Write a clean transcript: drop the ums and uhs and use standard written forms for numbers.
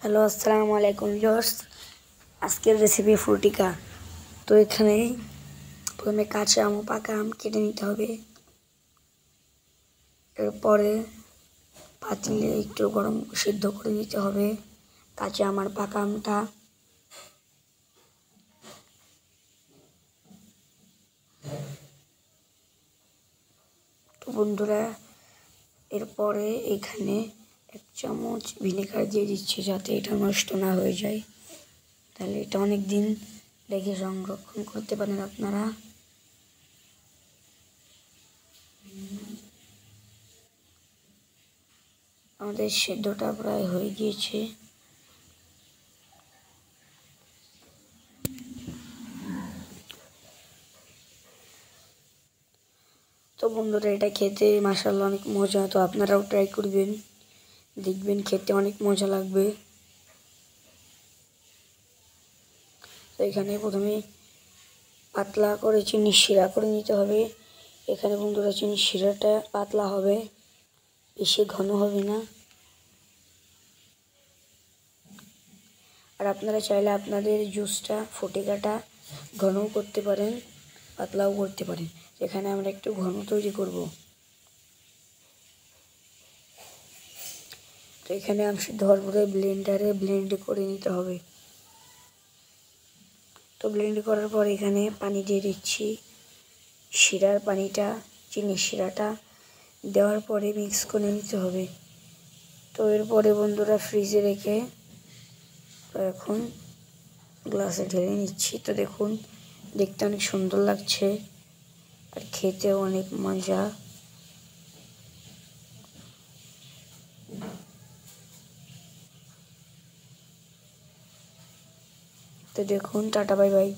Hello, আসসালামু আলাইকুম viewers. আজকের রেসিপি ফ্রুটিকা। তো এখানে প্রথমে কাঁচা আম ও পাকা আম কেটে নিতে হবে। এরপরে পাতিলে একটু গরম সিদ্ধ করে নিতে হবে কাঁচা আম আর পাকা আমটা। তো বন্ধুরা, এরপরে এখানে 1 চামচ ভিনেগার দিয়ে দিচ্ছি যাতে এটা নষ্ট না হয়ে যায়। তাহলে এটা অনেক দিন রেখে সংরক্ষণ করতে পারেন আপনারা। আমাদের সেদ্ধটা প্রায় হয়ে গিয়েছে। তো বন্ধুরা, এটা খেতে মাশাআল্লাহ অনেক মজা। তো আপনারাও ট্রাই করবেন, দেখবেন খেতে অনেক মজা লাগবে। তো এখানে প্রথমে পাতলা করে চিনির শিরা করে নিতে হবে। এখানে বন্ধুরা চিনির শিরাটা পাতলা হবে, বেশি ঘন হবে না। আর আপনারা চাইলে আপনাদের জুসটা ফ্রুটিকাটা ঘনও করতে পারেন, পাতলাও করতে পারেন। এখানে আমরা একটু ঘন তৈরি করব। তো এখানে আম সিদ্ধ হওয়ার পরে ব্লেন্ডারে ব্লেন্ড করে নিতে হবে। তো ব্লেন্ড করার পর এখানে পানি দিয়ে দিচ্ছি। শিরার পানিটা, চিনির শিরাটা দেওয়ার পরে মিক্স করে নিতে হবে। তো এরপরে বন্ধুরা ফ্রিজে রেখে এখন গ্লাসে ঢেলে নিচ্ছি। তো দেখুন, দেখতে অনেক সুন্দর লাগছে আর খেতেও অনেক মজা। তো দেখুন, টাটা বাই বাই।